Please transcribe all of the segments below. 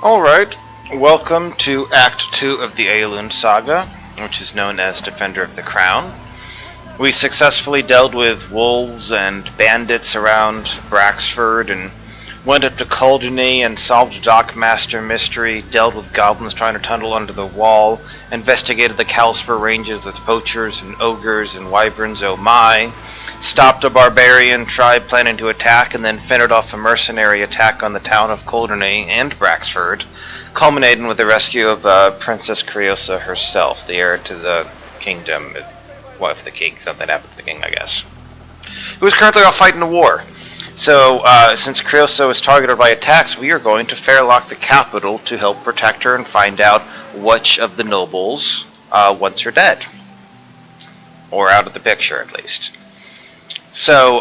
Alright, welcome to Act 2 of the Aielund Saga, which is known as Defender of the Crown. We successfully dealt with wolves and bandits around Braxford and went up to Coldeny and solved a Dockmaster mystery, dealt with goblins trying to tunnel under the wall, investigated the Calspur ranges with poachers and ogres and wyverns, oh my, stopped a barbarian tribe planning to attack, and then fended off a mercenary attack on the town of Coldeny and Braxford, culminating with the rescue of Princess Criosa herself, the heir to the kingdom, wife of the king, something happened to the king, I guess, who is currently off fighting a war. So, since Criosa is targeted by attacks, we are going to Fairlock the capital to help protect her and find out which of the nobles wants her dead. Or out of the picture, at least. So,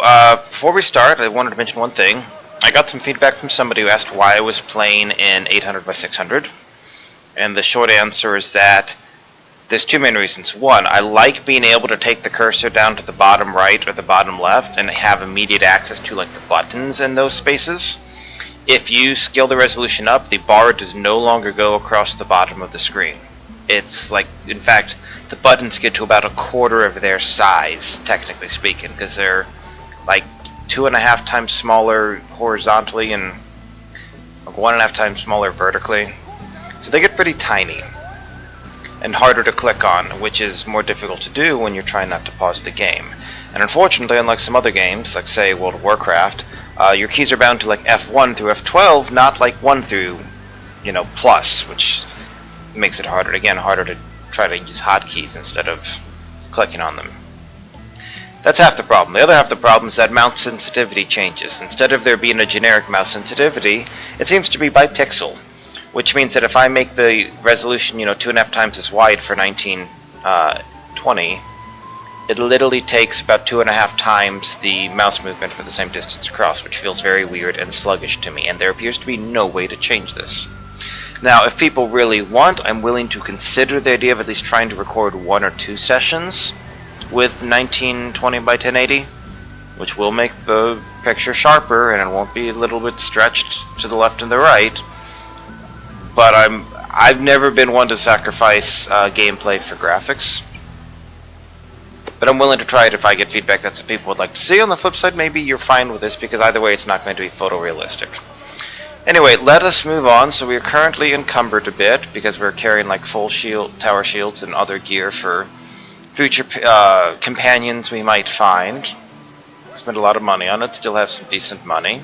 before we start, I wanted to mention one thing. I got some feedback from somebody who asked why I was playing in 800 by 600. And the short answer is that there's two main reasons. One, I like being able to take the cursor down to the bottom right or the bottom left and have immediate access to like the buttons in those spaces. If you scale the resolution up, the bar does no longer go across the bottom of the screen. It's like, in fact, the buttons get to about a quarter of their size, technically speaking, because they're like 2.5 times smaller horizontally and 1.5 times smaller vertically. So they get pretty tiny and harder to click on, which is more difficult to do when you're trying not to pause the game. And unfortunately, unlike some other games, like say World of Warcraft, your keys are bound to like F1 through F12, not like 1 through, plus, which makes it harder to try to use hotkeys instead of clicking on them. That's half the problem. The other half of the problem is that mouse sensitivity changes. Instead of there being a generic mouse sensitivity, it seems to be by pixel, which means that if I make the resolution, 2.5 times as wide for 1920, it literally takes about 2.5 times the mouse movement for the same distance across, which feels very weird and sluggish to me, and there appears to be no way to change this. Now, if people really want, I'm willing to consider the idea of at least trying to record 1 or 2 sessions with 1920 by 1080, which will make the picture sharper, and it won't be a little bit stretched to the left and the right. But I've never been one to sacrifice gameplay for graphics. But I'm willing to try it if I get feedback that some people would like to see. On the flip side, maybe you're fine with this, because either way it's not going to be photorealistic. Anyway, let us move on. So we are currently encumbered a bit, because we're carrying like full tower shields and other gear for future companions we might find. Spend a lot of money on it, still have some decent money.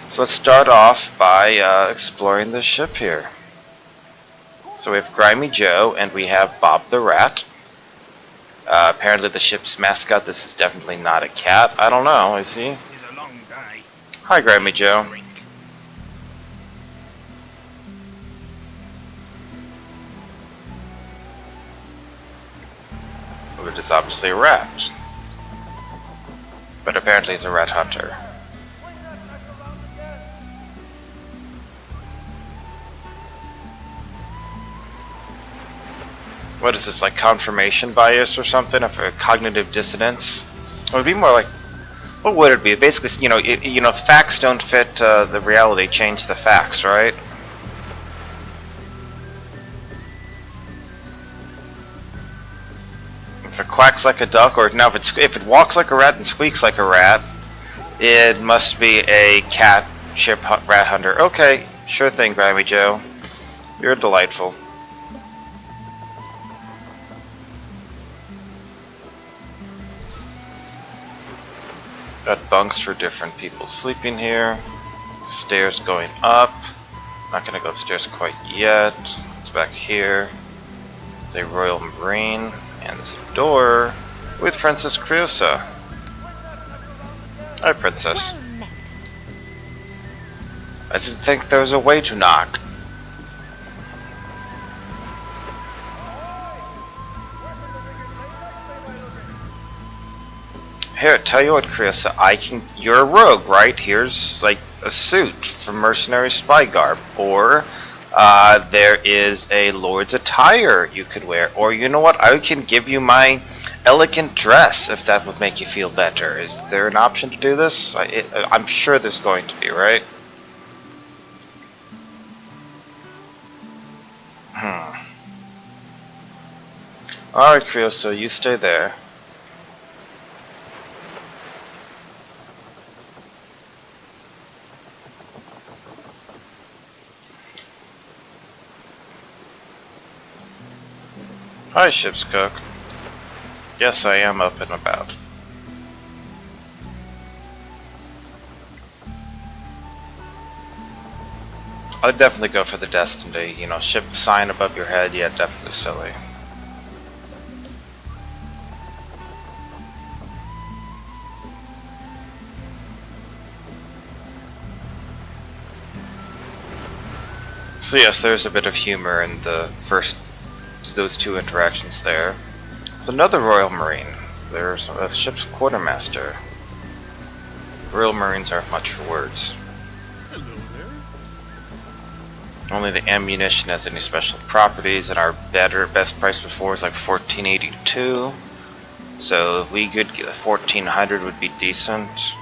So let's start off by exploring this ship here. So we have Grimy Joe and we have Bob the Rat. Apparently the ship's mascot, this is definitely not a cat. I don't know, is he? It's a long day. Hi, Grimy Joe. It is obviously a rat. But apparently he's a rat hunter. What is this, like confirmation bias or something? Of a cognitive dissonance? It would be more like, what would it be? Basically, if facts don't fit the reality, change the facts, right? If it quacks like a duck, or now if it walks like a rat and squeaks like a rat, it must be a cat ship rat hunter. Okay, sure thing, Grimy Joe. You're delightful. Got bunks for different people sleeping here. Stairs going up. Not gonna go upstairs quite yet. It's back here. It's a Royal Marine. And there's a door with Princess Criosa. Hi, Princess. I didn't think there was a way to knock. Here, tell you what, Criosa, you're a rogue, right? Here's like a suit from mercenary spy garb, or there is a lord's attire you could wear, or you know what, I can give you my elegant dress if that would make you feel better. Is there an option to do this? I'm sure there's going to be, right? Alright, Creo, so you stay there. Hi, ship's cook. Yes, I am up and about. I'd definitely go for the Destiny. You know, ship sign above your head, yeah, definitely silly. So yes, there's a bit of humor in the first, those two interactions there. It's another Royal Marine. There's a ship's quartermaster. Royal Marines aren't much for words. Hello there. Only the ammunition has any special properties, and our best price before is like 1482. So if we could get 1400 would be decent.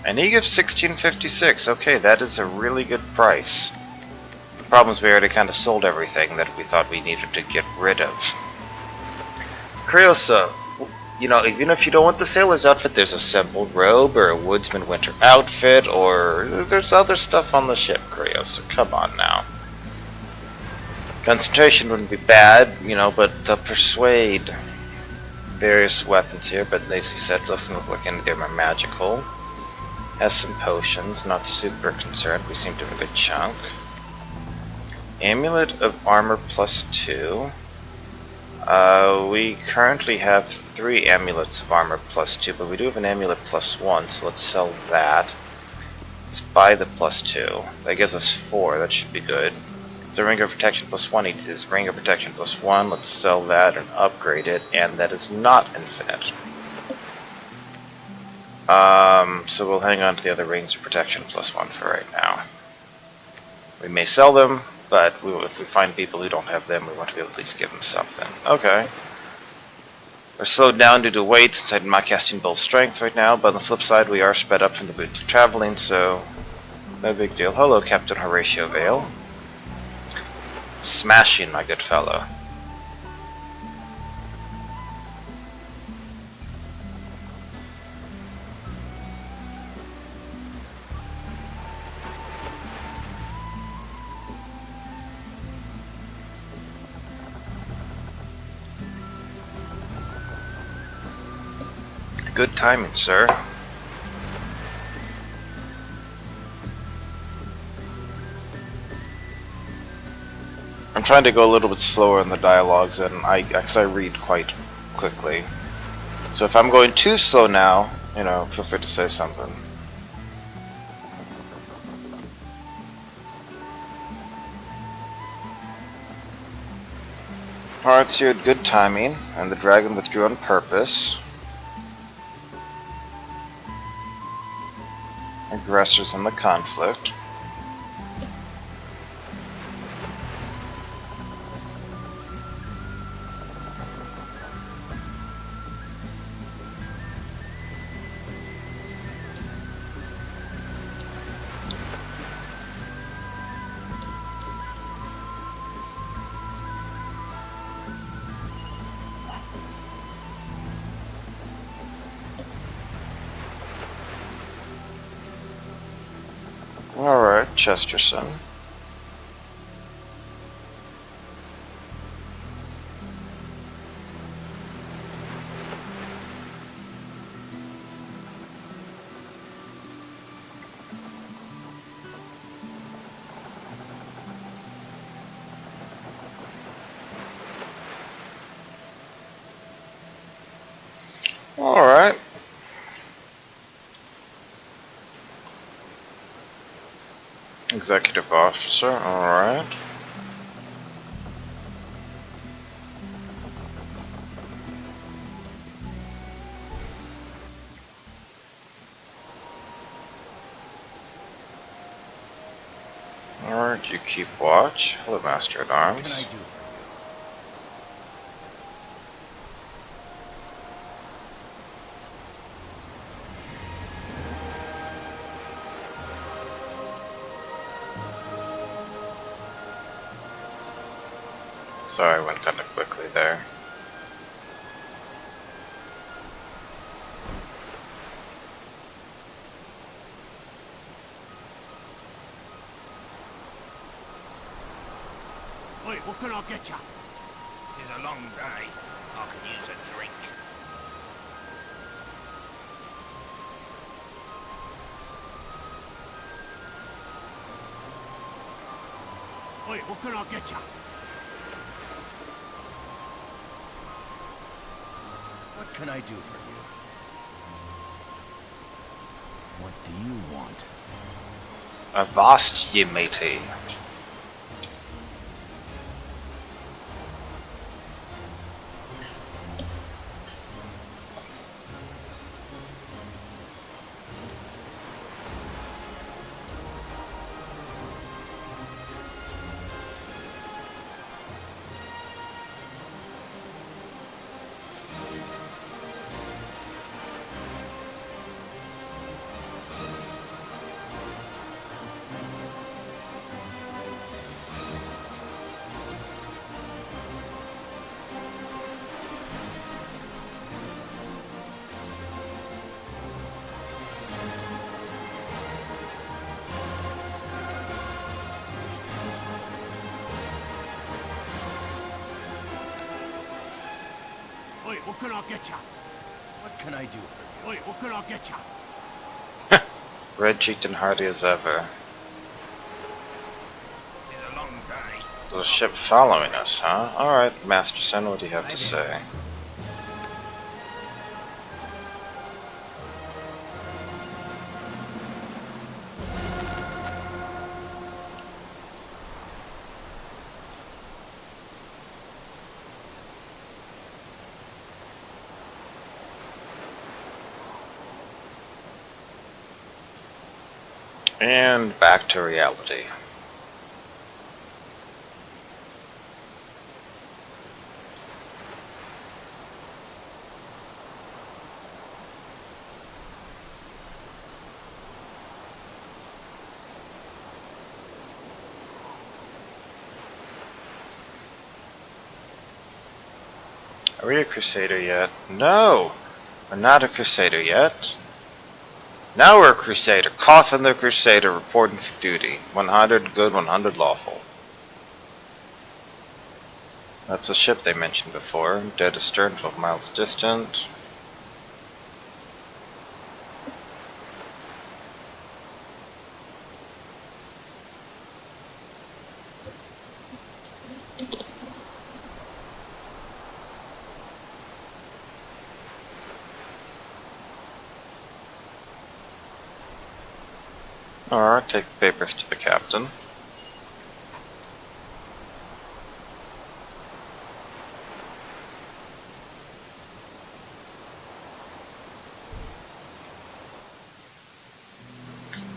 And he gives 1656. Okay, that is a really good price. The problem is we already kind of sold everything that we thought we needed to get rid of. Criosa, you know, even if you don't want the sailor's outfit, there's a simple robe or a woodsman winter outfit, or there's other stuff on the ship, Criosa. Come on now. Concentration wouldn't be bad, you know, but the persuade. Various weapons here, but as he said, doesn't look like any of them are magical. Has some potions, not super concerned. We seem to have a good chunk. Amulet of armor +2. We currently have 3 amulets of armor +2, but we do have an amulet +1, so let's sell that. Let's buy the +2. That gives us 4, that should be good. It's a ring of protection +1, it is ring of protection +1, let's sell that and upgrade it, and that is not infinite. So we'll hang on to the other rings of protection +1 for right now. We may sell them, but if we find people who don't have them, we want to be able to at least give them something. Okay. We're slowed down due to weight since I'm not casting both strength right now, but on the flip side, we are sped up from the boots of traveling, so no big deal. Hello, Captain Horatio Vale. Smashing, my good fellow. Good timing, sir. I'm trying to go a little bit slower in the dialogues, and because I read quite quickly. So if I'm going too slow now, you know, feel free to say something. Alright, so you had good timing, and the dragon withdrew on purpose. Aggressors in the conflict. Alright, Chesterton. Alright. Executive officer, alright. Alright, you keep watch. Hello, Master at Arms. What can I do for Sorry, I went kind of quickly there. Oi, what can I get ya? It's a long day. I could use a drink. Oi, what can I get ya? What can I do for you? What do you want? Avast ye matey. Oi, what can I get ya? What can I do for you? Oi, what can I get ya? Red-cheeked and hearty as ever. It's a long day. The ship following us, huh? Alright, Master Sen, what do you have to say? And back to reality. Are we a Crusader yet? No! We're not a Crusader yet. Now we're a Crusader. Cawthon the Crusader reporting for duty. 100 good, 100 lawful. That's the ship they mentioned before. Dead astern, 12 miles distant. Alright, take the papers to the captain.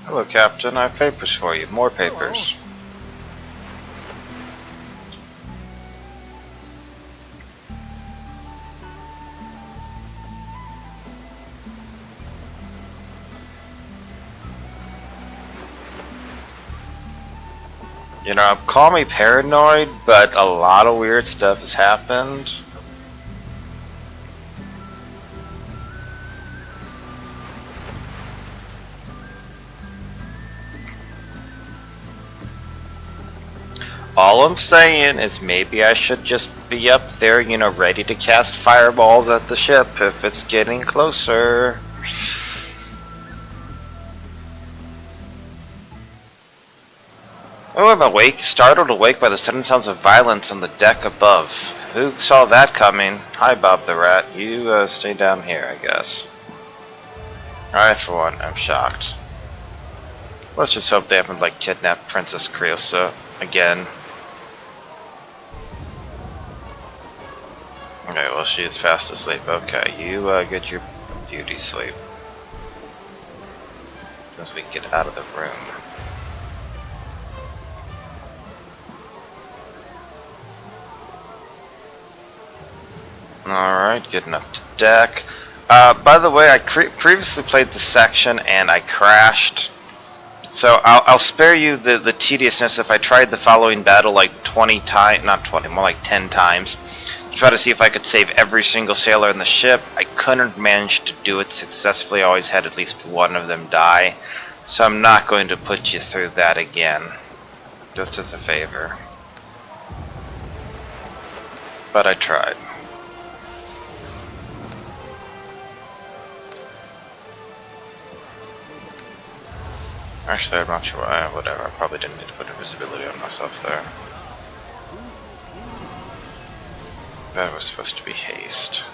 Hello, Captain. I have papers for you. More papers. You know, call me paranoid, but a lot of weird stuff has happened. All I'm saying is maybe I should just be up there, you know, ready to cast fireballs at the ship if it's getting closer. Oh, I'm startled awake by the sudden sounds of violence on the deck above. Who saw that coming? Hi, Bob the Rat. You stay down here, I guess. I, for one, am shocked. Let's just hope they haven't, like, kidnapped Princess Creosa again. Okay, well, she is fast asleep. Okay, you get your beauty sleep. As we get out of the room. Alright, getting up to deck. By the way, I previously played this section and I crashed. So I'll spare you the tediousness if I tried the following battle like 20 times, not 20, more like 10 times, to try to see if I could save every single sailor in the ship. I couldn't manage to do it successfully. I always had at least one of them die. So I'm not going to put you through that again, just as a favor. But I tried. Actually, I'm not sure why. Whatever, I probably didn't need to put invisibility on myself there. That was supposed to be haste.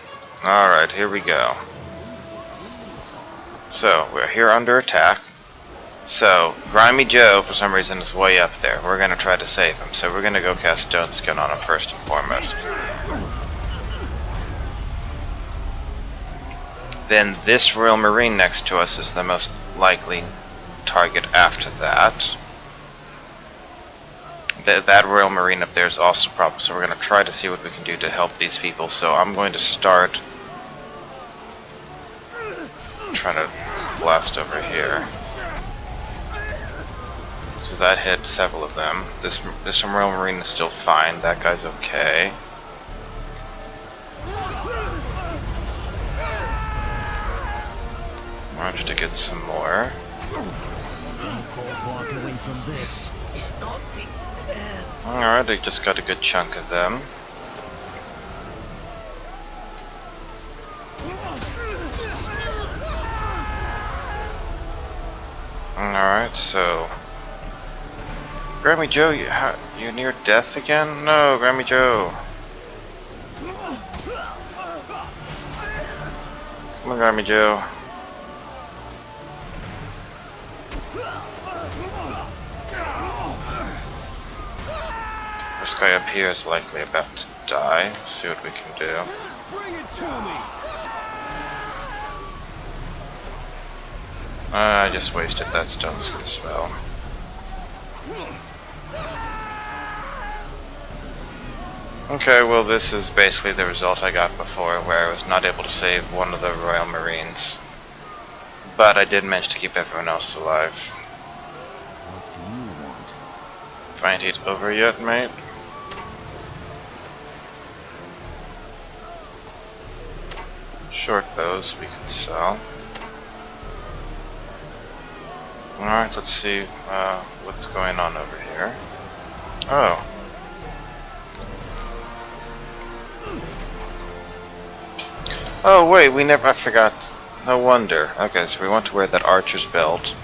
Alright, here we go. So, we're here under attack. So, Grimy Joe, for some reason, is way up there. We're going to try to save him. So we're going to go cast Stone Skin on him first and foremost. Then this Royal Marine next to us is the most likely target after that. That Royal Marine up there is also a problem, so we're going to try to see what we can do to help these people. So I'm going to start trying to blast over here. So that hit several of them. This Royal Marine is still fine. That guy's okay. I wanted to get some more. Alright, I just got a good chunk of them. Alright, so... Grimy Joe, you're near death again? No, Grimy Joe. Come on, Grimy Joe. This guy up here is likely about to die. Let's see what we can do. Bring it to me. I just wasted that Stone Skin spell. Okay, well this is basically the result I got before, where I was not able to save one of the Royal Marines. But I did manage to keep everyone else alive. What do you want? Find it over yet, mate? Short bows we can sell. Alright, let's see what's going on over here. Oh. Oh wait, I forgot. No wonder. Okay, so we want to wear that archer's belt,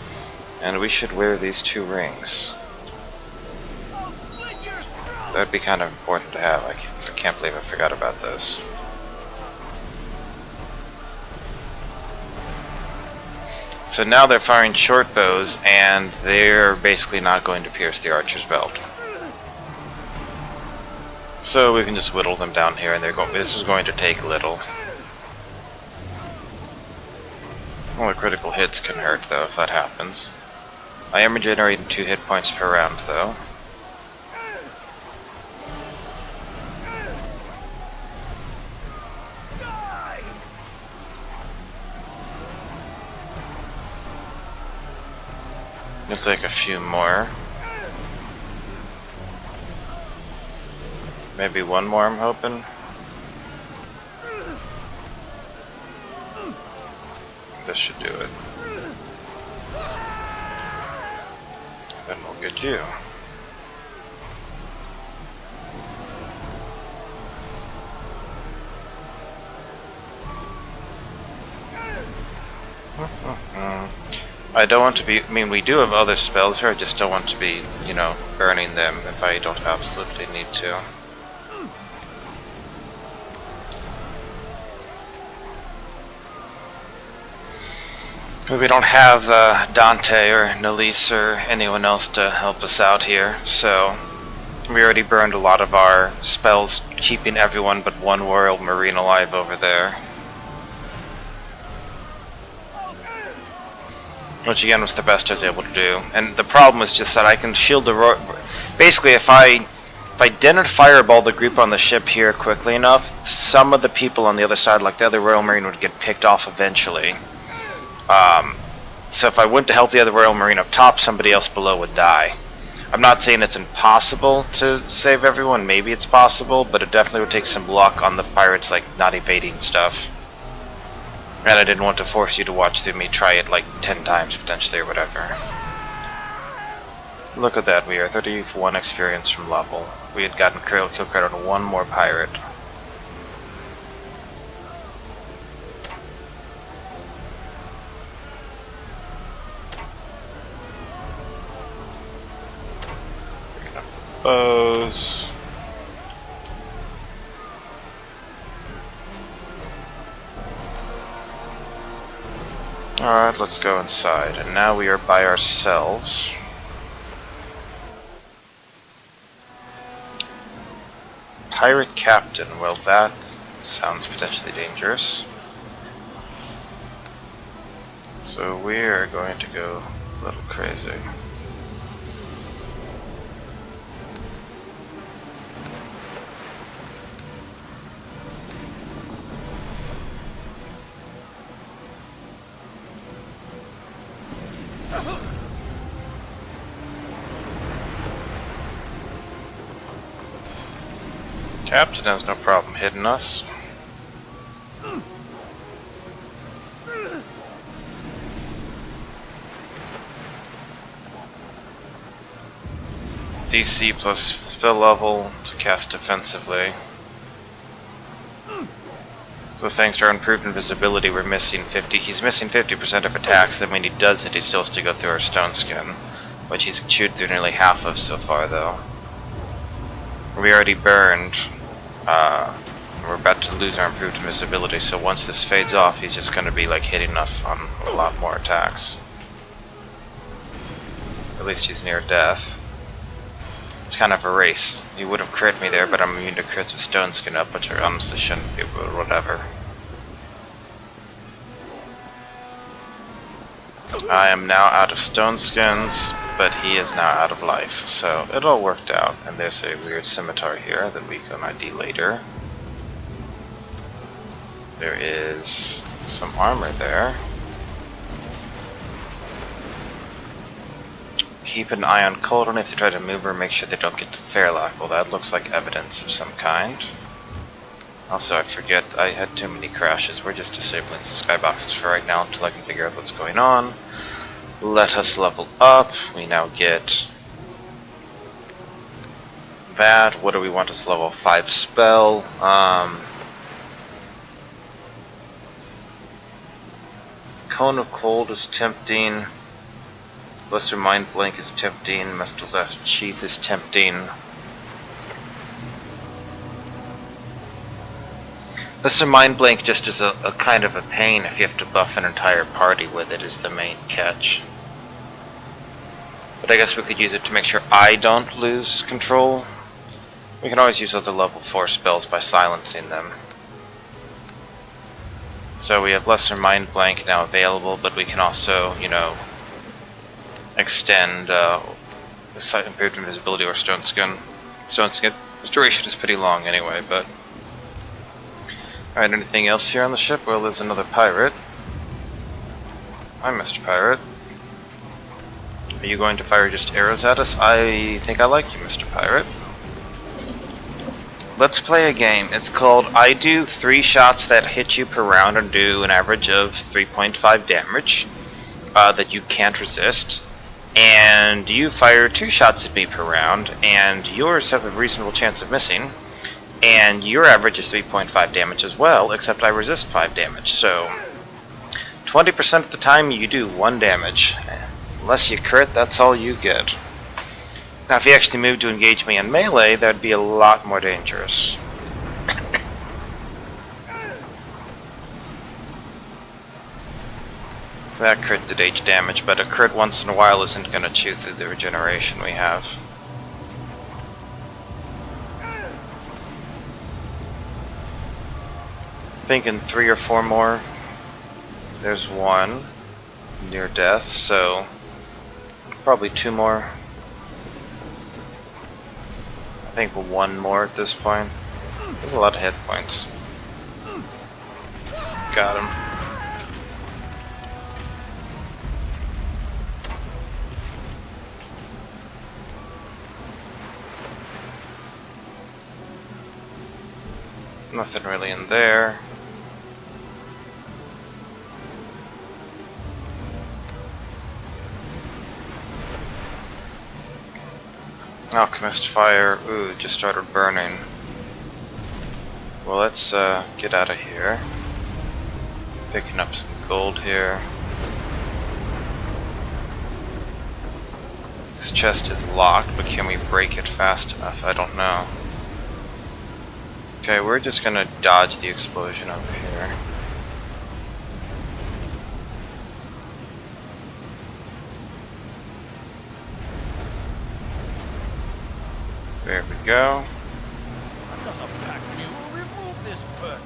and we should wear these 2 rings. That'd be kind of important to have. I can't believe I forgot about this. So now they're firing short bows, and they're basically not going to pierce the archer's belt. So we can just whittle them down here, and this is going to take little. Well, the critical hits can hurt, though, if that happens. I am regenerating 2 hit points per round, though. It'll take a few more. Maybe one more, I'm hoping. This should do it. Then we'll get you. I don't want to be, I mean, we do have other spells here, I just don't want to be, you know, burning them if I don't absolutely need to. But we don't have Dante or Nalise or anyone else to help us out here, so we already burned a lot of our spells, keeping everyone but one Royal Marine alive over there. Which again was the best I was able to do. And the problem is just that I can shield the basically if I didn't fireball the group on the ship here quickly enough, some of the people on the other side, like the other Royal Marine, would get picked off eventually. So if I went to help the other Royal Marine up top, somebody else below would die. I'm not saying it's impossible to save everyone, maybe it's possible, but it definitely would take some luck on the pirates like not evading stuff. And I didn't want to force you to watch through me try it like 10 times potentially or whatever. Look at that, we are 31 experience from level. We had gotten kill credit on one more pirate. Picking up the bows. Alright, let's go inside. And now we are by ourselves. Pirate Captain, well that sounds potentially dangerous. So we are going to go a little crazy. Captain has no problem hitting us. DC plus spell level to cast defensively. So thanks to our improved invisibility, we're missing 50. He's missing 50% of attacks. Then when he does it, he still has to go through our stone skin, which he's chewed through nearly half of so far, though. We already burned. We're about to lose our improved invisibility, so once this fades off, he's just going to be like hitting us on a lot more attacks. At least he's near death. It's kind of a race. He would have crit me there, but I'm immune to crits with stone skin up, which I honestly shouldn't be, but whatever. I am now out of stone skins, but he is now out of life, so it all worked out. And there's a weird scimitar here that we can ID later. There is some armor there. Keep an eye on Cauldron if they try to move her, make sure they don't get to Fairlock. Well, that looks like evidence of some kind. Also, I forget, I had too many crashes. We're just disabling skyboxes for right now until I can figure out what's going on. Let us level up. We now get that. What do we want as level 5 spell? Cone of Cold is tempting. Lesser Mind Blank is tempting. Mestel's Last Sheath is tempting. Lesser Mind Blank just is a kind of a pain if you have to buff an entire party with it, is the main catch. But I guess we could use it to make sure I don't lose control. We can always use other level 4 spells by silencing them. So we have Lesser Mind Blank now available, but we can also, you know, extend improved invisibility or stone skin. Stone skin duration is pretty long anyway, but alright, anything else here on the ship? Well, there's another pirate. Hi, Mr. Pirate. Are you going to fire just arrows at us? I think I like you, Mr. Pirate. Let's play a game. It's called I do 3 shots that hit you per round and do an average of 3.5 damage that you can't resist. And you fire 2 shots at me per round, and yours have a reasonable chance of missing. And your average is 3.5 damage as well, except I resist 5 damage. So 20% of the time you do 1 damage. Unless you crit, that's all you get. Now if you actually move to engage me in melee, that'd be a lot more dangerous. That crit did H damage, but a crit once in a while isn't going to chew through the regeneration we have. Thinking 3 or 4 more. There's 1 near death, so probably 2 more. I think 1 more at this point. There's a lot of hit points. Got him. Nothing really in there. Alchemist fire. Ooh, just started burning. Well, let's get out of here. Picking up some gold here. This chest is locked, but can we break it fast enough? I don't know. Okay, we're just gonna dodge the explosion over here. There we go. Another pack mule. Remove this burden.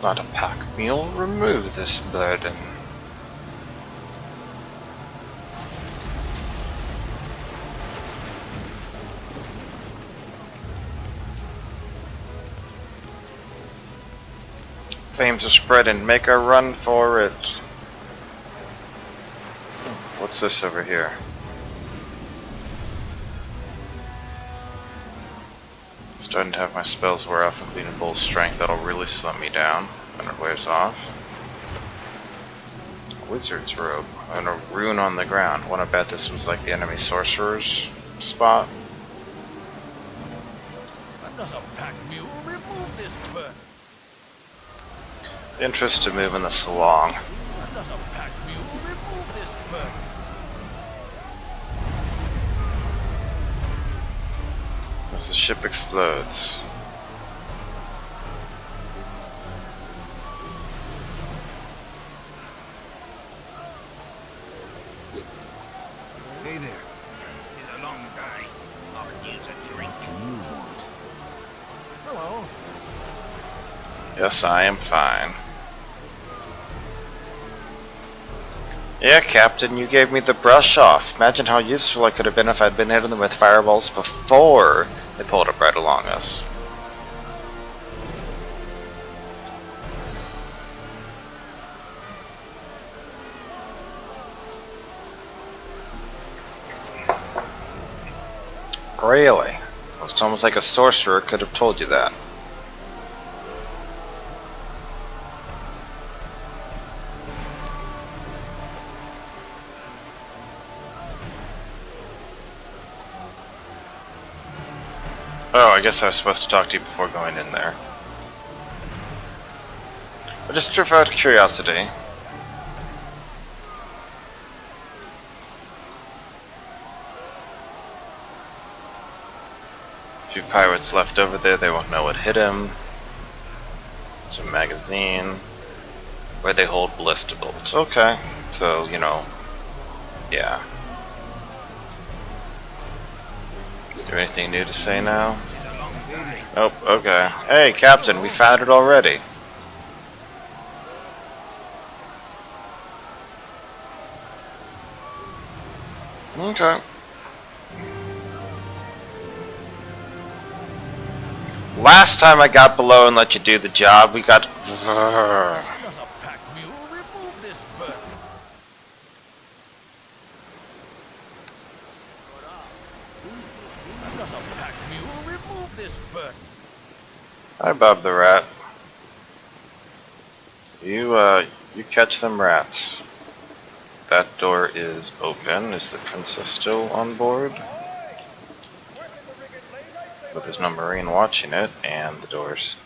Not a pack mule. Remove this burden. Flames are spreading. Make a run for it. What's this over here? Starting to have my spells wear off, including Bull Strength. That'll really slow me down when it wears off. Wizard's Robe. And a rune on the ground. Wanna bet this was like the enemy sorcerer's spot? Another pack mule. Remove this burden. Interest in moving this along. Another pack mule. Remove this burden. As the ship explodes. Hey there. It's a long day. I could use a drink. What do you want? Hello. Yes, I am fine. Yeah, Captain, you gave me the brush off. Imagine how useful I could have been if I'd been hitting them with fireballs before they pulled up right along us. Really? It's almost like a sorcerer could have told you that. Oh, I guess I was supposed to talk to you before going in there. But just out of curiosity. A few pirates left over there, they won't know what hit him. It's a magazine where they hold ballista bolts. Okay, so, you know, yeah. Is there anything new to say now? Nope, okay. Hey, Captain, we found it already. Okay. Last time I got below and let you do the job, we got... Another pack mule. Remove this burden. Another pack mule. Remove this burden. Hi, Bob the Rat. You catch them rats. That door is open. Is the princess still on board? But there's no marine watching it, and the doors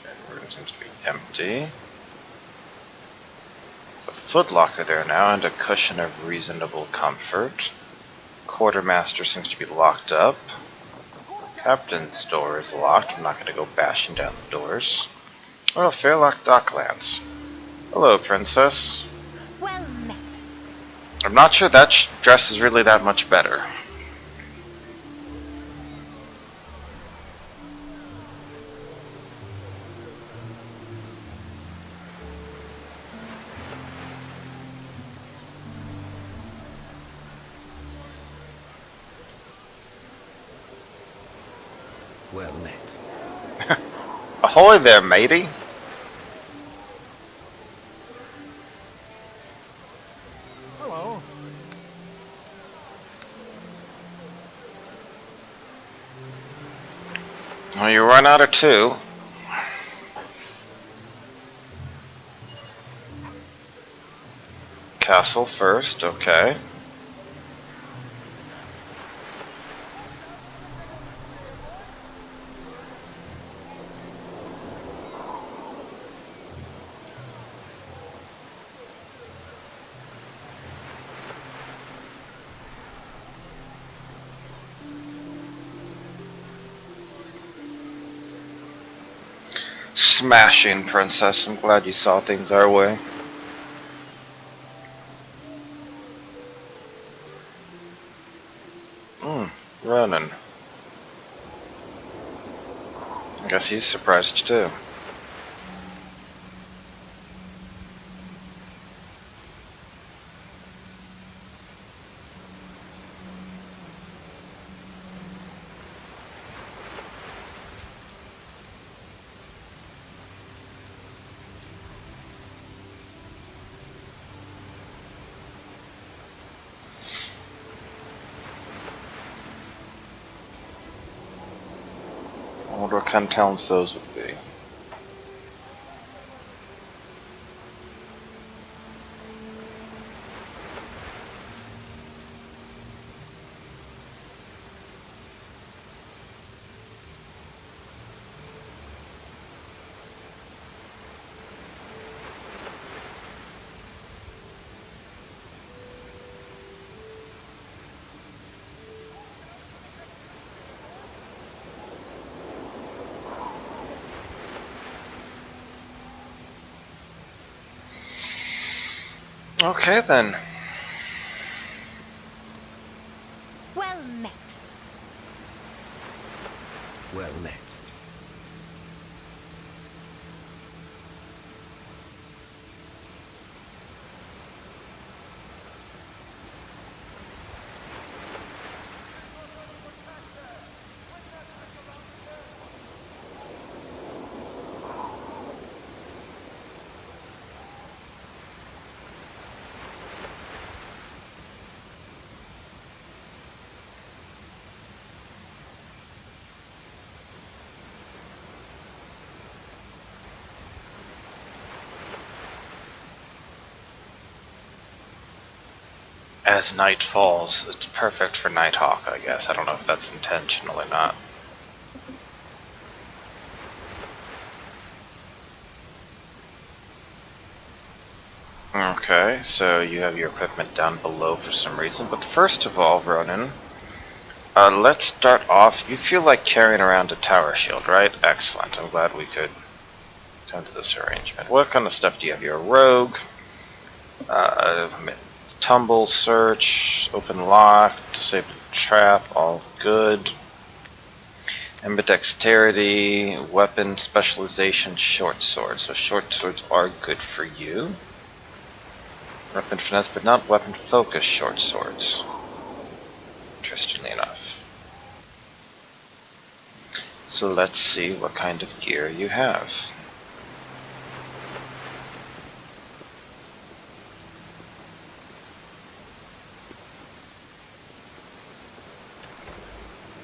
seems to be empty. There's a footlocker there now, and a cushion of reasonable comfort. Quartermaster seems to be locked up. Captain's door is locked. I'm not going to go bashing down the doors. Oh, Fairlock Docklands. Hello, princess. Well met. I'm not sure that dress is really that much better. Well met. Ahoy there, matey. Hello. Well, you run out of two. castle first, okay. Smashing, princess. I'm glad you saw things our way. Ronan. I guess he's surprised too. I wonder what kind of talents those would be. Okay then. Well met. Well met. As night falls, it's perfect for Nighthawk, I guess. I don't know if that's intentional or not. Okay, so you have your equipment down below for some reason. But first of all, Ronan, let's start off. You feel like carrying around a tower shield, right? Excellent. I'm glad we could come to this arrangement. What kind of stuff do you have? You're a rogue. Tumble, search, open lock, disable trap, all good. Ambidexterity, weapon specialization, short sword. So short swords are good for you. Weapon finesse, but not weapon focus short swords. Interestingly enough. So let's see what kind of gear you have.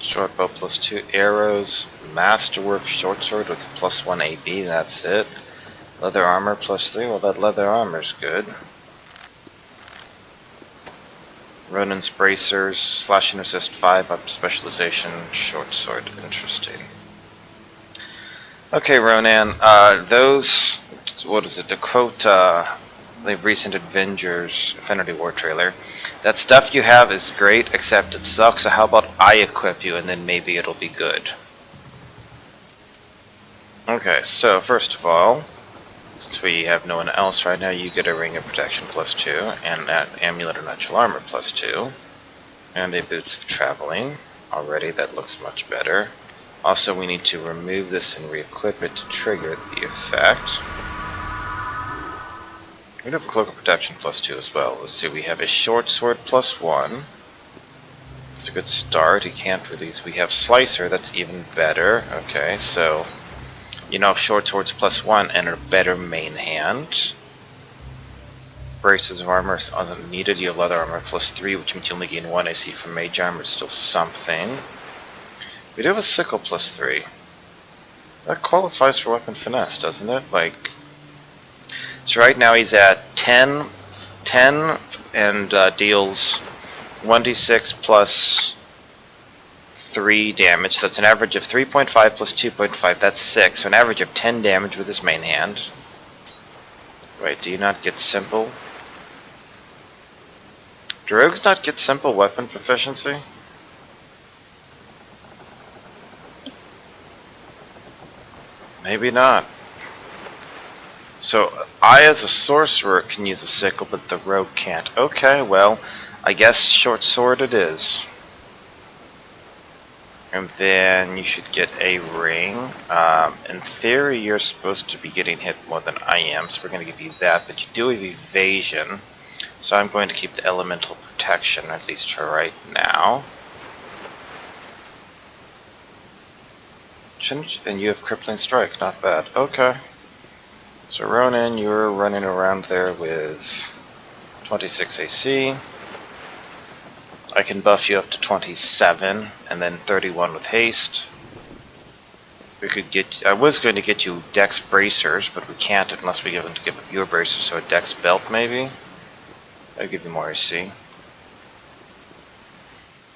Short bow plus 2 arrows, masterwork short sword with +1 AB, that's it. Leather armor plus 3, well that leather armor's good. Ronan's bracers, slash and resist 5, up specialization, short sword, interesting. Okay Ronan, those, what is it, to quote the recent Avengers Infinity War trailer, that stuff you have is great, except it sucks, so how about I equip you and then maybe it'll be good. Okay, so first of all, since we have no one else right now, you get a Ring of Protection +2, and an Amulet of Natural Armor +2, and a Boots of Traveling. Already that looks much better. Also we need to remove this and re-equip it to trigger the effect. We have a Cloak of Protection +2 as well. Let's see, we have a Short Sword +1. It's a good start. He can't release. We have Slicer, that's even better. Okay, so you now have Short Swords +1 and a better main hand. Braces of Armor is unneeded. You have Leather Armor +3, which means you only gain 1 AC from Mage Armor. It's still something. We do have a Sickle +3. That qualifies for Weapon Finesse, doesn't it? Like, so right now he's at 10 10 and deals 1d6 plus 3 damage. So it's an average of 3.5 plus 2.5. That's 6. So an average of 10 damage with his main hand. Wait, do you not get simple? Do rogues not get simple weapon proficiency? Maybe not. So I as a sorcerer can use a sickle, but the rogue can't. Okay, well, I guess short sword it is. And then you should get a ring. In theory, you're supposed to be getting hit more than I am, so we're going to give you that, but you do have evasion. So I'm going to keep the elemental protection, at least for right now. And you have crippling strike, not bad. Okay. So Ronan, you're running around there with 26 AC. I can buff you up to 27, and then 31 with haste. We could get. I was going to get you Dex bracers, but we can't unless we give up your bracers. So a Dex belt, maybe. I'll give you more AC.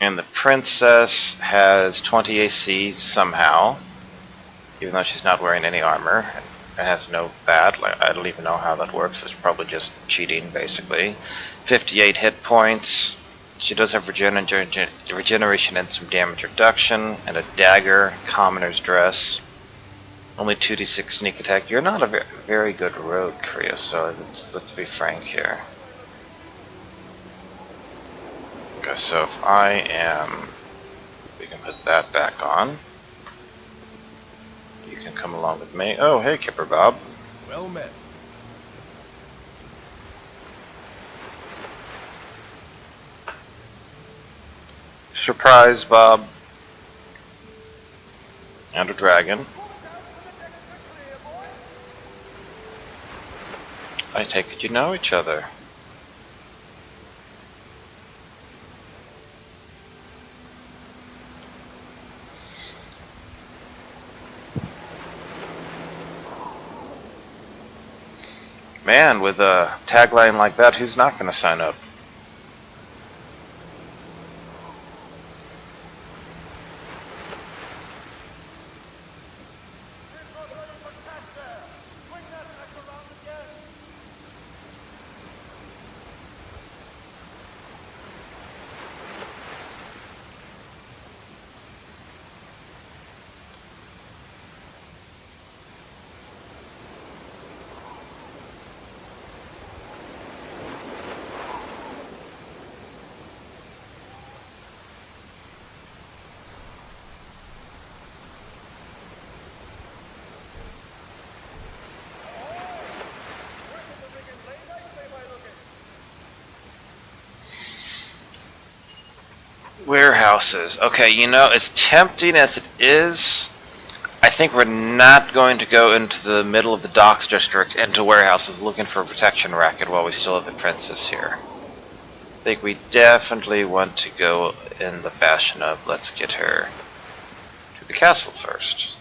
And the princess has 20 AC somehow, even though she's not wearing any armor. It has no that. Like, I don't even know how that works. It's probably just cheating, basically. 58 hit points. She does have regeneration and some damage reduction, and a dagger, commoner's dress. Only 2d6 sneak attack. You're not a very good rogue, Kriya, so let's be frank here. Okay, so if I am... we can put that back on. You can come along with me. Oh, hey, Kipper Bob. Well met. Surprise, Bob. And a dragon. I take it you know each other. Man, with a tagline like that, who's not going to sign up? Warehouses. Okay, you know, as tempting as it is, I think we're not going to go into the middle of the docks district into warehouses looking for a protection racket while we still have the princess here. I think we definitely want to go in the fashion of let's get her to the castle first.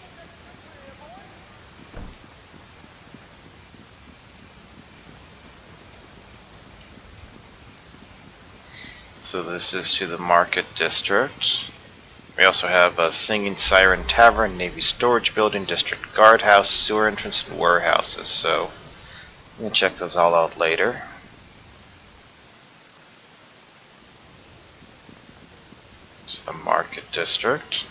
So this is to the market district. We also have a Singing Siren Tavern, Navy Storage Building, District Guardhouse, Sewer Entrance, and warehouses. So we'll check those all out later. It's the market district.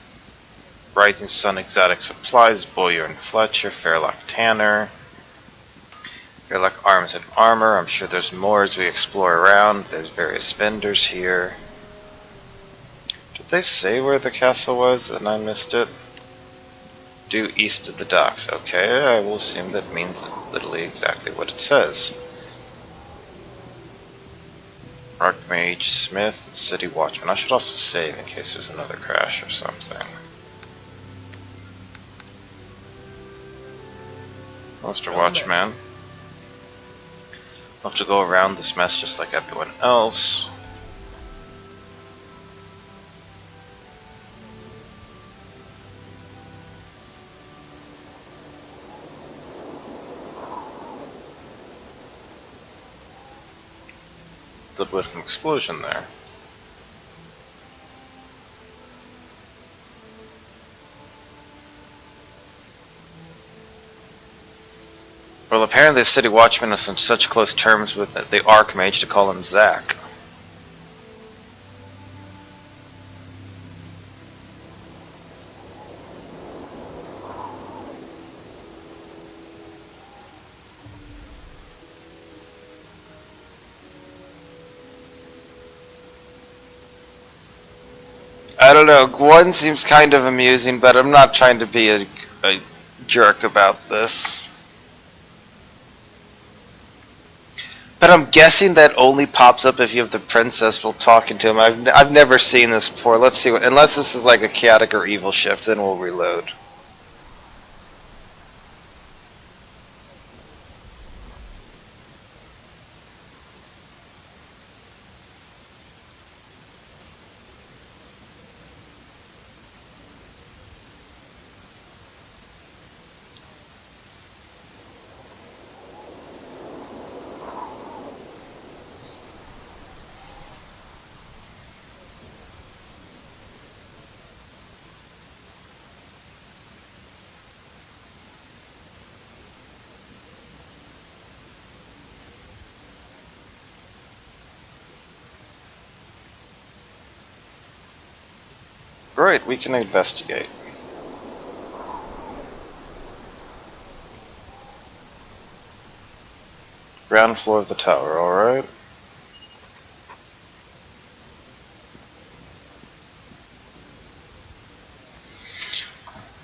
Rising Sun Exotic Supplies, Boyer and Fletcher, Fairlock Tanner. Fairlock Arms and Armor. I'm sure there's more as we explore around. There's various vendors here. Did they say where the castle was and I missed it? Due east of the docks. Okay, I will assume that means literally exactly what it says. Archmage, Smith, and City Watchman. I should also save in case there's another crash or something. Mr. Watchman. I'll have to go around this mess just like everyone else. There's a bit of an explosion there. Well, apparently the city watchman is on such close terms with the Archmage to call him Zach. I don't know, one seems kind of amusing, but I'm not trying to be a jerk about this. But I'm guessing that only pops up if you have the princess while talking to him. I've never seen this before. Let's see what, unless this is like a chaotic or evil shift, then we'll reload. Great, we can investigate. Ground floor of the tower, alright.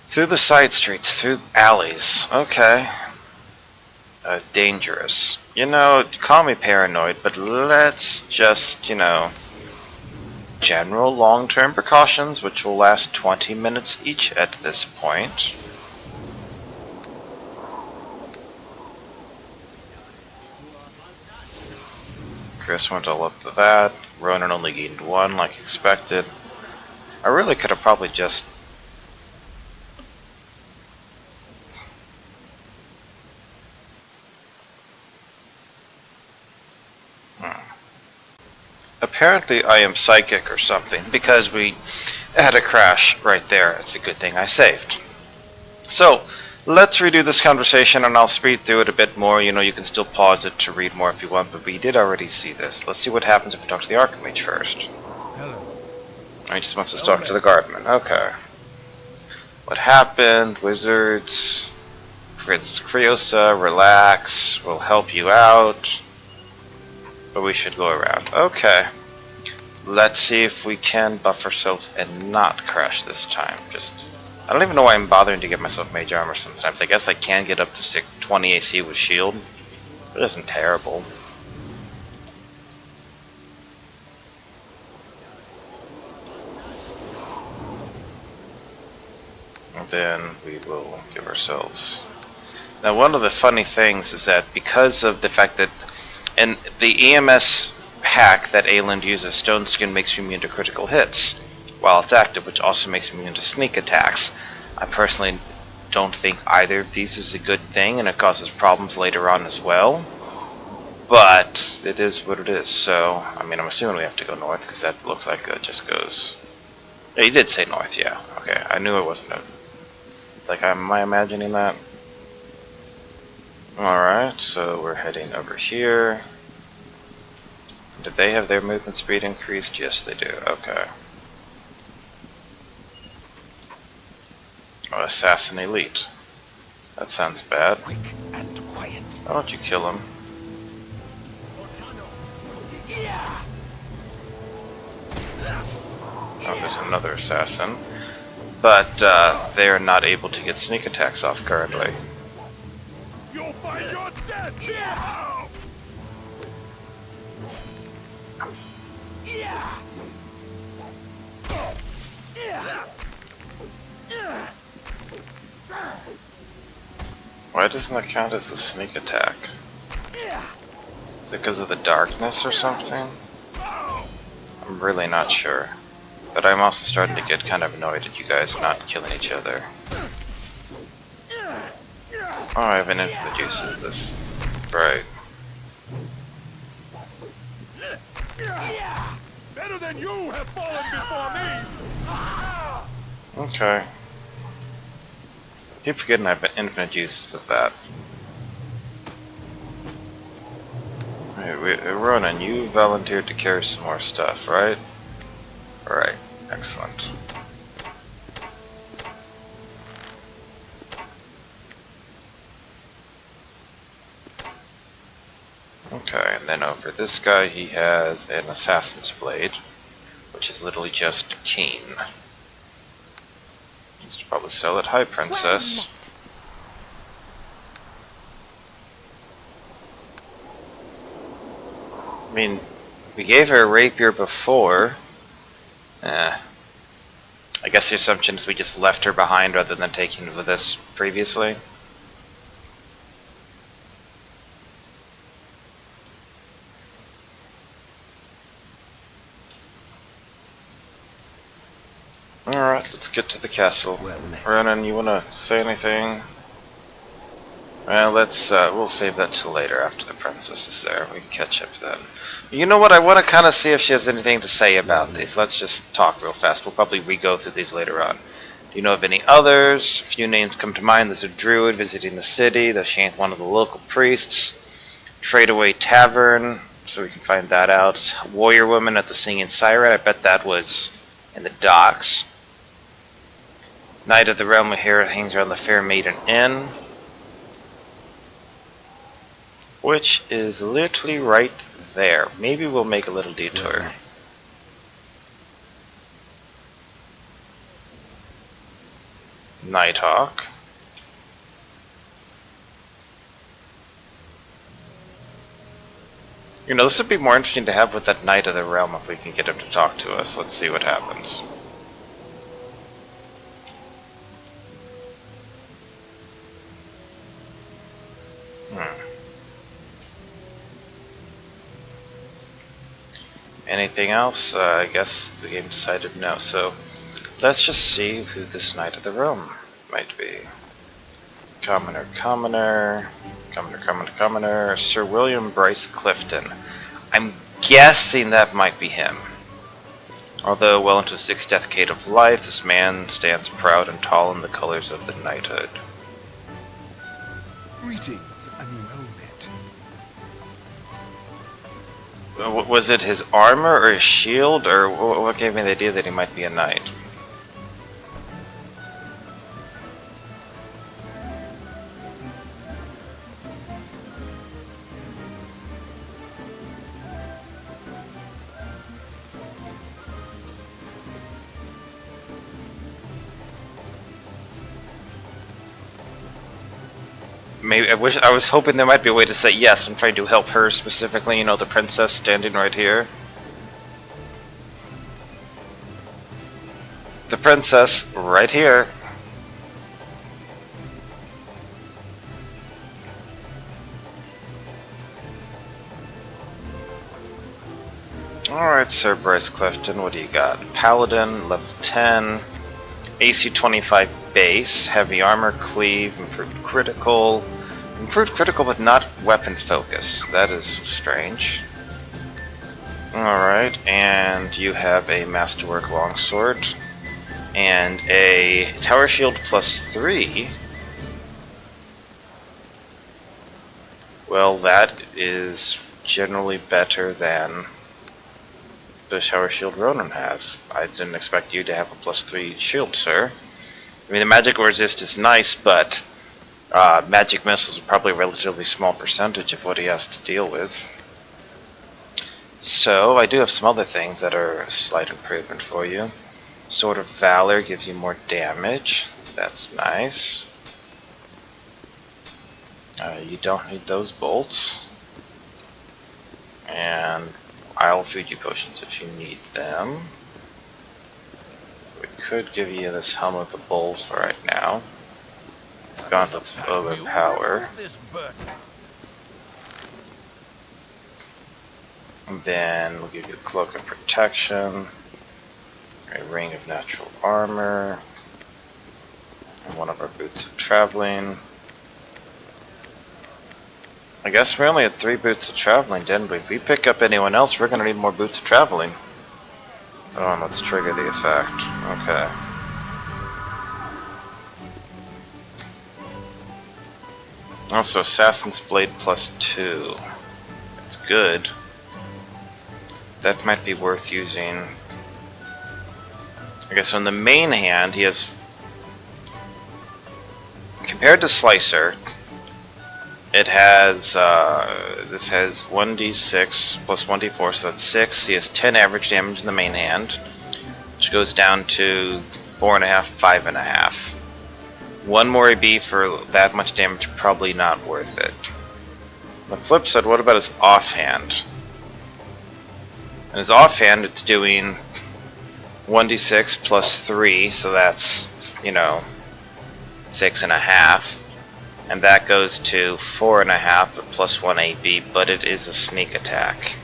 Through the side streets, through alleys. Okay. Dangerous. You know, call me paranoid, but let's just, you know, general long-term precautions, which will last 20 minutes each at this point. Chris went all up to that. Ronan only gained 1 like expected. I really could have probably just... Apparently I am psychic or something, because we had a crash right there. It's a good thing I saved. So, let's redo this conversation and I'll speed through it a bit more. You know, you can still pause it to read more if you want, but we did already see this. Let's see what happens if we talk to the Archmage first. Hello. He just wants us to talk to the guardman. Okay. What happened? Wizards. Fritz Criosa, relax. We'll help you out. But we should go around. Okay. Let's see if we can buff ourselves and not crash this time. I don't even know why I'm bothering to get myself mage armor sometimes. I guess I can get up to 620 AC with shield. It isn't terrible. And then we will give ourselves... Now one of the funny things is that because of the fact that in the EMS hack that Aielund uses, Stone Skin makes you immune to critical hits while it's active, which also makes you immune to sneak attacks. I personally don't think either of these is a good thing, and it causes problems later on as well. But it is what it is, so, I mean, I'm assuming we have to go north, because that looks like that just goes... Yeah, he did say north, yeah. Okay, I knew it wasn't a... It's like, am I imagining that? Alright, so we're heading over here. Did they have their movement speed increased? Yes, they do. Okay. Oh, Assassin Elite. That sounds bad. Quick and quiet. Why don't you kill him? Oh, there's another assassin. But they are not able to get sneak attacks off currently. You'll find your death! Yeah! Yeah! Why doesn't that count as a sneak attack? Is it because of the darkness or something? I'm really not sure. But I'm also starting to get kind of annoyed at you guys not killing each other. Oh, I have an infinite use of this. Right. Better than you have fallen before me! Okay. Keep forgetting I have infinite uses of that. Alright, Ronan, you volunteered to carry some more stuff, right? Alright, excellent. Okay, and then over this guy, he has an assassin's blade, which is literally just a keen. Let's probably sell it. Hi, princess. I mean, we gave her a rapier before. I guess the assumption is we just left her behind rather than taking it with us previously. Alright, let's get to the castle. Ronan, you wanna say anything? Well, we'll save that till later after the princess is there. We can catch up then. You know what, I want to kind of see if she has anything to say about these. Let's just talk real fast. We'll probably re-go through these later on. Do you know of any others? A few names come to mind. There's a druid visiting the city, though she ain't one of the local priests. Tradeaway Tavern, so we can find that out. Warrior Woman at the Singing Siren, I bet that was in the docks. Knight of the Realm of Hera hangs around the Fair Maiden Inn, which is literally right there. Maybe we'll make a little detour. Nighthawk. You know, this would be more interesting to have with that Knight of the Realm if we can get him to talk to us. Let's see what happens. Anything else? I guess the game decided no, so let's just see who this Knight of the Realm might be. Commoner, Sir William Bryce Clifton. I'm guessing that might be him. Although well into his 6th decade of life, this man stands proud and tall in the colors of the knighthood. Greetings, and well met. Was it his armor or his shield, or what gave me the idea that he might be a knight? Maybe I was hoping there might be a way to say yes. I'm trying to help her specifically. You know, the princess standing right here. The princess right here. Alright, Sir Bryce Clifton, what do you got? Paladin, level 10, AC 25 base, heavy armor, cleave, improved critical but not weapon focus. That is strange. Alright, and you have a masterwork longsword and a tower shield +3. Well, that is generally better than the shower shield Ronan has. I didn't expect you to have a +3 shield, sir. I mean, the magic resist is nice, but magic missiles are probably a relatively small percentage of what he has to deal with. So, I do have some other things that are a slight improvement for you. Sword of Valor gives you more damage. That's nice. You don't need those bolts. And I'll feed you potions if you need them. We could give you this Helm of the Bulls for right now. This Gauntlet's of overpower. And then we'll give you a Cloak of Protection, a Ring of Natural Armor, and one of our Boots of Traveling. I guess we only had 3 boots of traveling, didn't we? If we pick up anyone else, we're gonna need more boots of traveling. Oh, and let's trigger the effect. Okay. Also, Assassin's Blade +2. It's good. That might be worth using. I guess on the main hand, he has... Compared to Slicer, it has... this has 1d6 plus 1d4, so that's 6. He has 10 average damage in the main hand, which goes down to 4.5, 5.5. One more AB for that much damage, probably not worth it. On the flip side, what about his offhand? In his offhand, it's doing 1d6 plus 3, so that's, you know, 6.5. And that goes to 4.5, but plus 1 AB, but it is a sneak attack.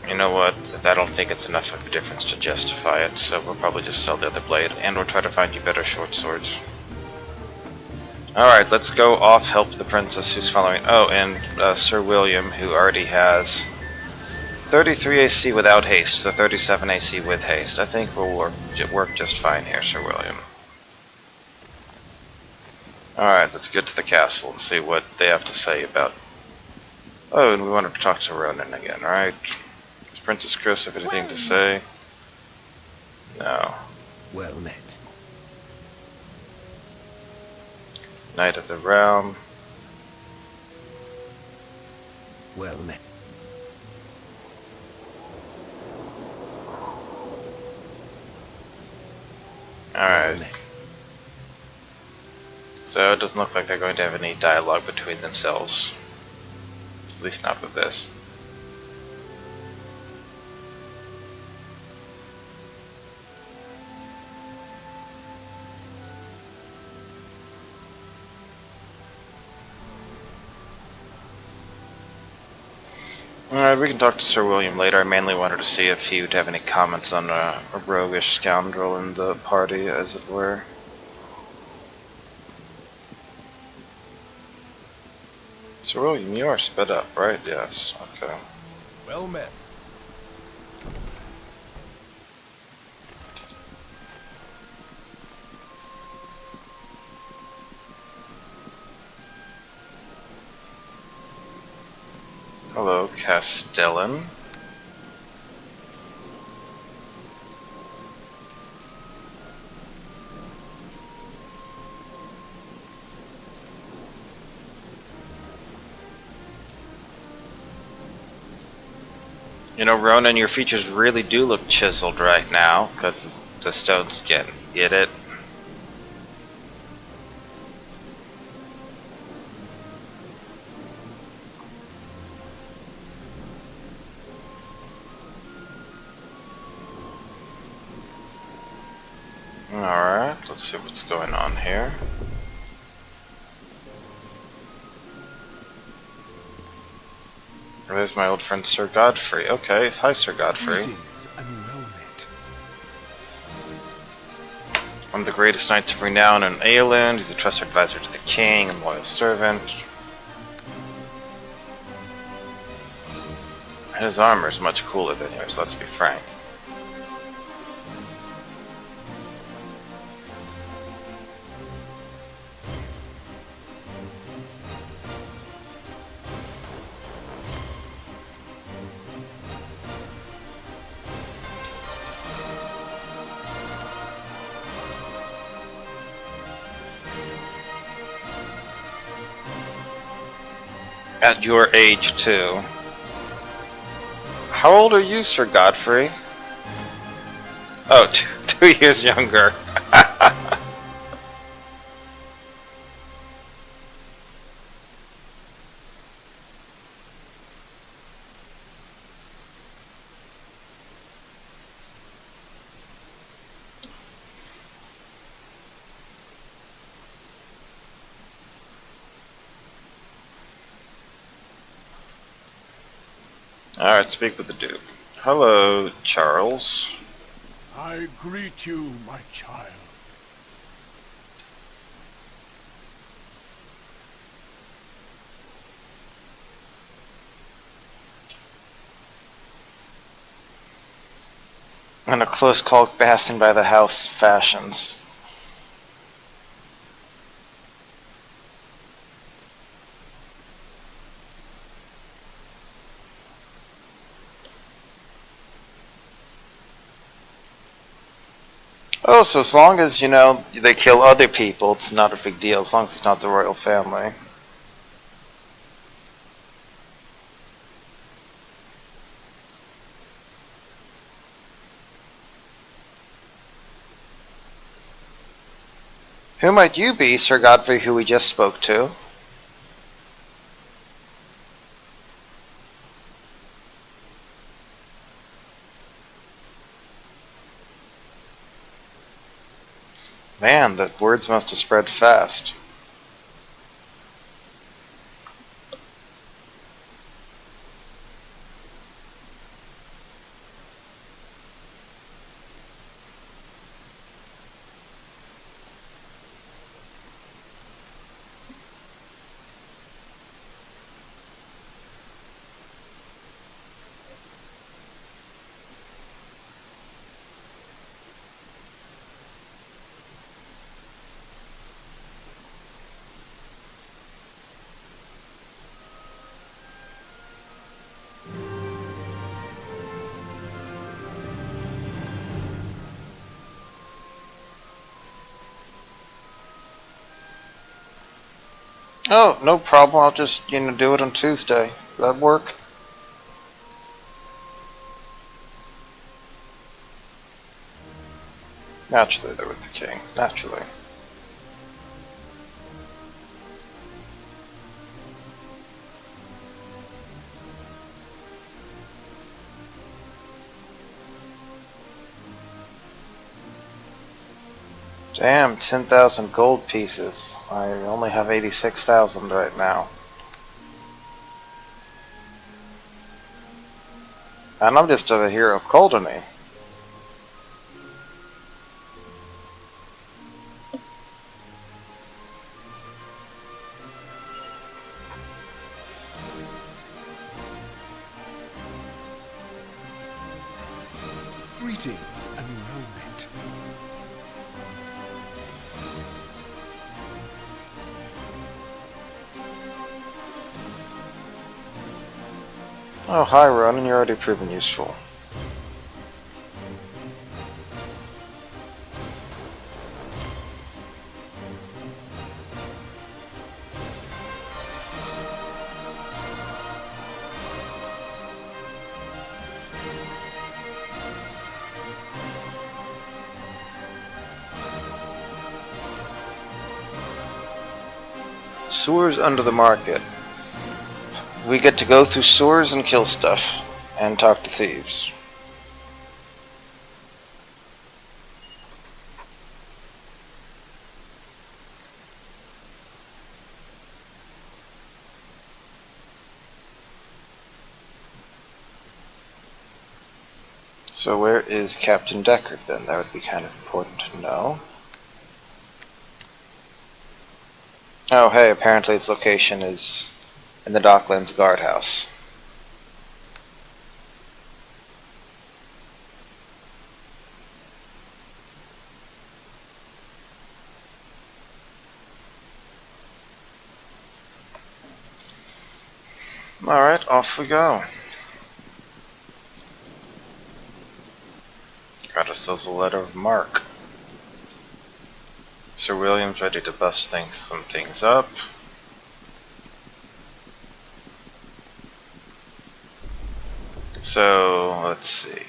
You know what? I don't think it's enough of a difference to justify it, so we'll probably just sell the other blade, and we'll try to find you better short swords. Alright, let's go off, help the princess who's following. Oh, and Sir William, who already has 33 AC without haste, so 37 AC with haste. I think we'll work just fine here, Sir William. Alright, let's get to the castle and see what they have to say about... Oh, and we wanted to talk to Ronan again, right? Does Princess Chris have anything to say? No. Well met. Knight of the Realm. Well met. Alright. So it doesn't look like they're going to have any dialogue between themselves. At least not with this. Alright, we can talk to Sir William later. I mainly wanted to see if he would have any comments on a roguish scoundrel in the party, as it were. Sir William, you are sped up, right? Yes, okay. Well met. Hello, Castellan. You know, Ronan, your features really do look chiseled right now, because the stone skin. Get it? Alright, let's see what's going on here. There's my old friend Sir Godfrey. Okay, hi Sir Godfrey. Greetings and well met. One of the greatest knights of renown in Aielund. He's a trusted advisor to the king and loyal servant. His armor is much cooler than yours, let's be frank. At your age, too. How old are you, Sir Godfrey? Oh, 2 years younger. Alright, speak with the Duke. Hello, Charles. I greet you, my child. And a close call passing by the house fashions. Oh, so as long as, you know, they kill other people, it's not a big deal, as long as it's not the royal family. Who might you be, Sir Godfrey, who we just spoke to? Man, the words must have spread fast. Oh, no problem. I'll just, you know, do it on Tuesday. Does that work? Naturally, they're with the king. Naturally. Damn, 10,000 gold pieces. I only have 86,000 right now. And I'm just a hero of Coldony. Greetings and well met. Oh, hi, Ronan. You're already proven useful. Sewers under the market. We get to go through sewers and kill stuff, and talk to thieves. So where is Captain Deckard then? That would be kind of important to know. Oh hey, apparently its location is in the Docklands guardhouse. Alright, off we go. Got ourselves a letter of marque. Sir William's ready to bust some things up. So, let's see.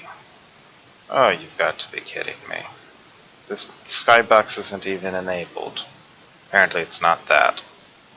Oh, you've got to be kidding me. This skybox isn't even enabled. Apparently it's not that.